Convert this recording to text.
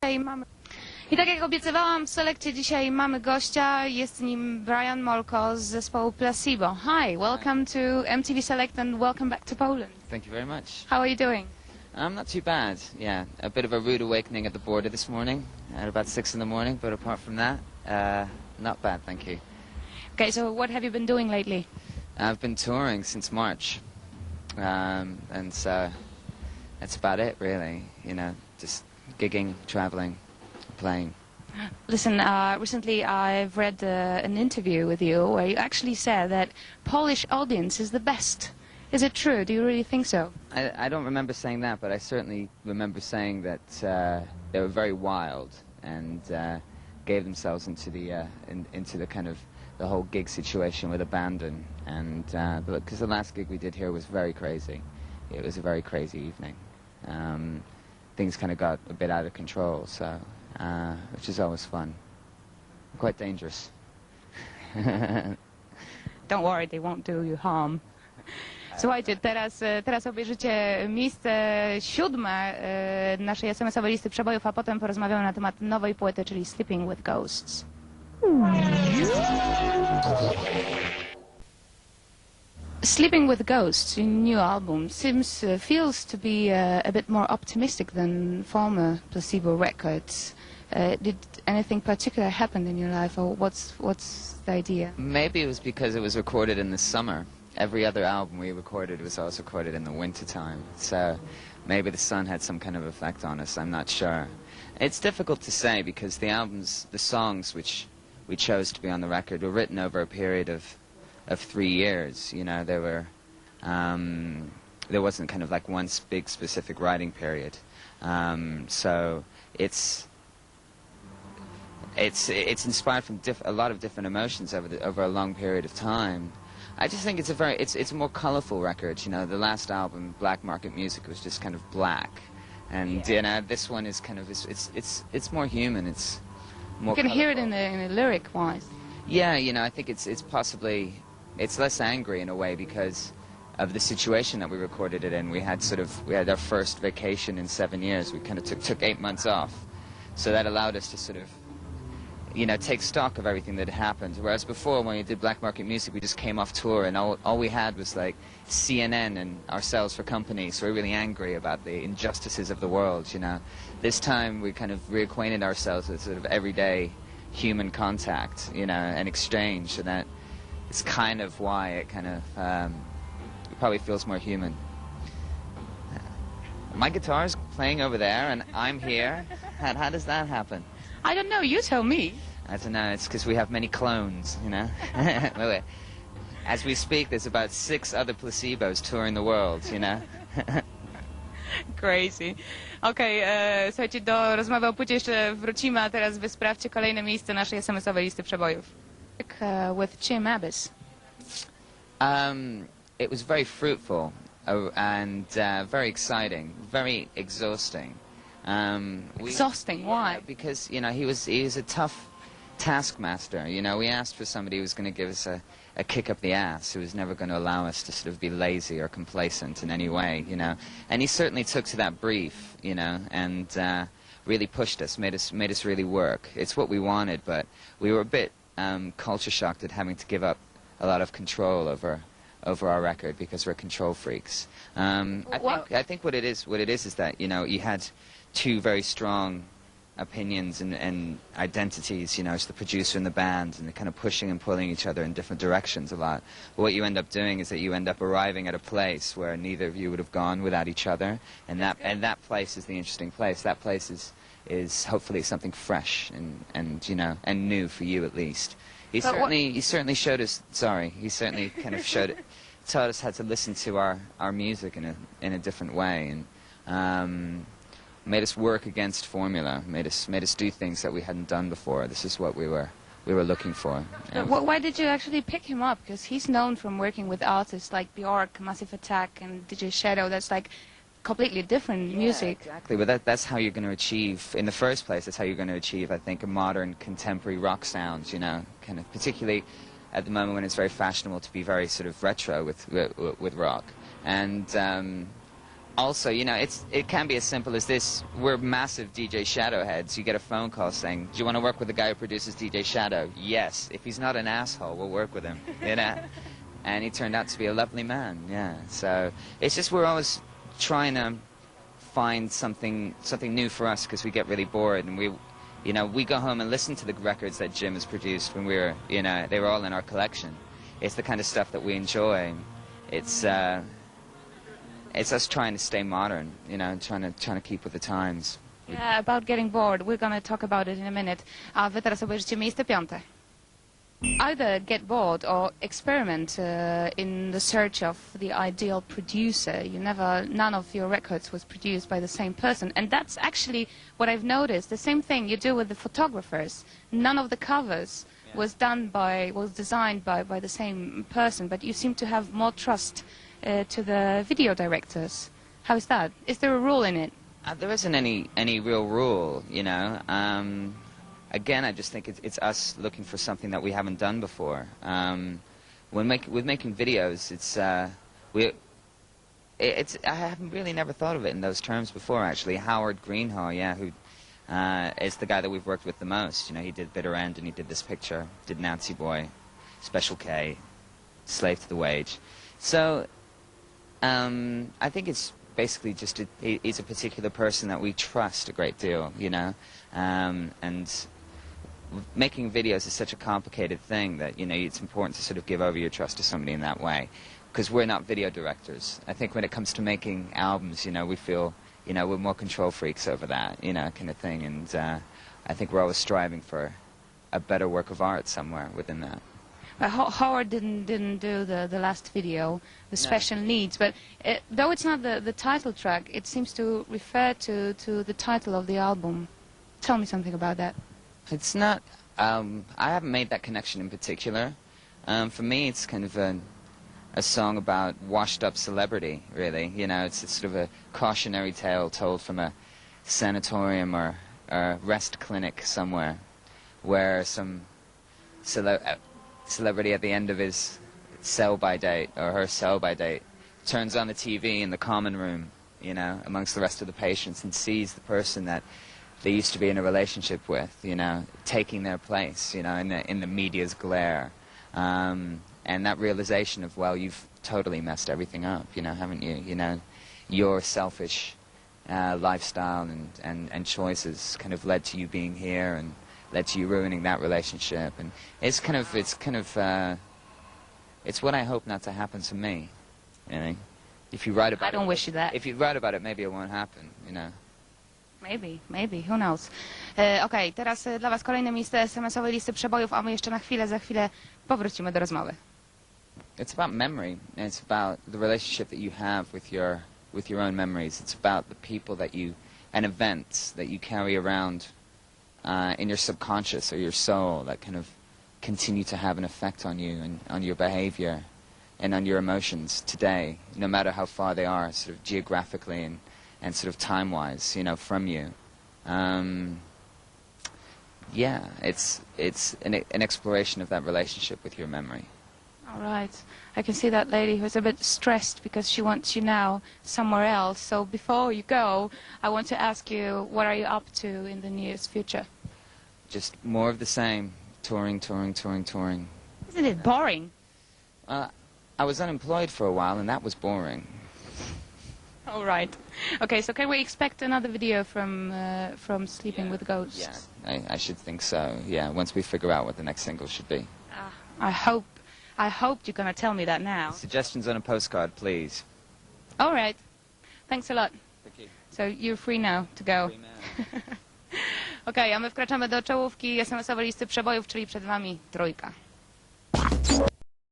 Dzisiaj mamy... I tak jak obiecywałam w selekcie, dzisiaj mamy gościa, jest nim Molko z zespołu Placebo. Hi, welcome to MTV Select and welcome back to Poland. Thank you very much. How are you doing? I'm not too bad, yeah. A bit of a rude awakening at the border this morning, at about 6 in the morning, but apart from that, not bad, thank you. Okay, so what have you been doing lately? I've been touring since March, and so that's about it, really. You know, just gigging, traveling, playing. Listen, recently I've read an interview with you where you actually said that Polish audience is the best. Is it true? Do you really think so? I don't remember saying that, but I certainly remember saying that they were very wild and gave themselves into the kind of the whole gig situation with abandon. And because the last gig we did here was very crazy. It was a very crazy evening. Things kind of got a bit out of control, so which is always fun. Quite dangerous. Don't worry, they won't do you harm. Słuchajcie, teraz obejrzycie miejsce 7 naszej SMS-owej listy przebojów, a potem porozmawiamy na temat nowej płyty, czyli Sleeping with Ghosts. Sleeping with Ghosts, your new album, feels to be a bit more optimistic than former Placebo records. Did anything particular happen in your life, or what's the idea? Maybe it was because it was recorded in the summer. Every other album we recorded was always recorded in the winter time, so maybe the sun had some kind of effect on us, I'm not sure. It's difficult to say because the songs which we chose to be on the record were written over a period of 3 years. You know, there wasn't kind of like one big specific writing period. So it's inspired from a lot of different emotions over a long period of time. I just think it's a more colorful record. You know, the last album, Black Market Music, was just kind of black, and you know, this one is kind of it's more human. It's more. You can colorful. hear it in the lyric wise. Yeah, you know, I think it's possibly less angry in a way because of the situation that we recorded it in. We had our first vacation in 7 years. We kind of took 8 months off, so that allowed us to sort of, you know, take stock of everything that happened. Whereas before, when we did Black Market Music, we just came off tour and all we had was like CNN and ourselves for company. So we're really angry about the injustices of the world, you know. This time we kind of reacquainted ourselves with sort of everyday human contact, you know, and exchange. So that is kind of why it kind of it probably feels more human. My guitar's playing over there and I'm here. How does that happen? I don't know, you tell me. I don't know, it's because we have many clones, you know. As we speak, there's about 6 other Placebos touring the world, you know. Crazy. Okej, słuchajcie, do rozmowy o płycie jeszcze wrócimy, a teraz wy sprawdźcie kolejne miejsce naszej SMS-owej listy przebojów. With Jim Abbas. It was very fruitful and very exciting, very exhausting. Exhausting, why? Because, you know, he was a tough taskmaster. You know, we asked for somebody who was going to give us a kick up the ass, who was never going to allow us to sort of be lazy or complacent in any way, you know. And he certainly took to that brief, you know, and really pushed us, made us really work. It's what we wanted, but we were a bit culture shocked at having to give up a lot of control over our record because we're control freaks. I think what it is that, you know, you had 2 very strong opinions and identities, you know, as the producer and the band, and they're kind of pushing and pulling each other in different directions a lot. But what you end up doing is that you end up arriving at a place where neither of you would have gone without each other, and that place is the interesting place. That place is hopefully something fresh and you know, and new for you at least. He certainly showed us. Sorry, he certainly kind of taught us how to listen to our music in a different way, and made us work against formula, made us do things that we hadn't done before. This is what we were looking for. Yeah. Why did you actually pick him up? Because he's known from working with artists like Bjork, Massive Attack, and DJ Shadow. That's like completely different music. Exactly, but that's how you're going to achieve, in the first place, that's how you're going to achieve, I think, a modern contemporary rock sound, you know, kind of particularly at the moment when it's very fashionable to be very sort of retro with rock. And also, you know, it can be as simple as this. We're massive DJ Shadow heads. You get a phone call saying, do you want to work with the guy who produces DJ Shadow? Yes. If he's not an asshole, we'll work with him, you know. And he turned out to be a lovely man, yeah. So it's just we're always trying to find something new for us because we get really bored, and we go home and listen to the records that Jim has produced when we were, you know, they were all in our collection. It's the kind of stuff that we enjoy. It's us trying to stay modern, you know, trying to keep with the times. Yeah, about getting bored. We're going to talk about it in a minute. A wy teraz obejrzycie miejsce 5. Either get bored or experiment in the search of the ideal producer. None of your records was produced by the same person, and that's actually what I've noticed. The same thing you do with the photographers. None of the covers was designed by the same person, but you seem to have more trust to the video directors. How is that? Is there a rule in it? There isn't any real rule, you know. Again, I just think it's us looking for something that we haven't done before. With making videos, I haven't really never thought of it in those terms before. Actually, Howard Greenhaw, yeah, who is the guy that we've worked with the most. You know, he did Bitter End and he did this picture, did Nancy Boy, Special K, Slave to the Wage. So I think it's basically just he's a particular person that we trust a great deal, you know, and making videos is such a complicated thing that, you know, it's important to sort of give over your trust to somebody in that way, because we're not video directors. I think when it comes to making albums, you know, we feel, you know, we're more control freaks over that, you know, kind of thing, and I think we're always striving for a better work of art somewhere within that. Howard didn't do the last video, the Special Needs, but though it's not the title track, it seems to refer to the title of the album. Tell me something about that. It's not, I haven't made that connection in particular. For me, it's kind of a song about washed-up celebrity, really. You know, it's sort of a cautionary tale told from a sanatorium or a rest clinic somewhere, where some celebrity at the end of his sell-by date, or her sell-by date, turns on the TV in the common room, you know, amongst the rest of the patients, and sees the person that they used to be in a relationship with, you know, taking their place, you know, in the media's glare. And that realization of, well, you've totally messed everything up, you know, haven't you? You know, your selfish lifestyle and choices kind of led to you being here and led to you ruining that relationship. And it's what I hope not to happen to me, you know. If you write about I don't wish you that. If you write about it, maybe it won't happen, you know. Maybe, who knows. Okej, teraz dla was kolejne miejsce SMS-owej listy przebojów, a my jeszcze za chwilę powrócimy do rozmowy. It's about memory, and it's about the relationship that you have with your own memories. It's about the people and events that you carry around in your subconscious or your soul that kind of continue to have an effect on you and on your behavior and on your emotions today, no matter how far they are, sort of geographically and sort of time-wise, you know, from you. Yeah, it's an exploration of that relationship with your memory. All right. I can see that lady who's a bit stressed because she wants you now somewhere else. So before you go, I want to ask you, what are you up to in the nearest future? Just more of the same. Touring. Isn't it boring? I was unemployed for a while, and that was boring. All right. Okay, so can we expect another video from Sleeping with Ghosts? Yeah, I should think so. Yeah, once we figure out what the next single should be. I hope you're going to tell me that now. Suggestions on a postcard, please. All right. Thanks a lot. Thank you. So you're free now to go. Free man. Okej, a my wkraczamy do czołówki SMS-owej listy przebojów, czyli przed wami 3.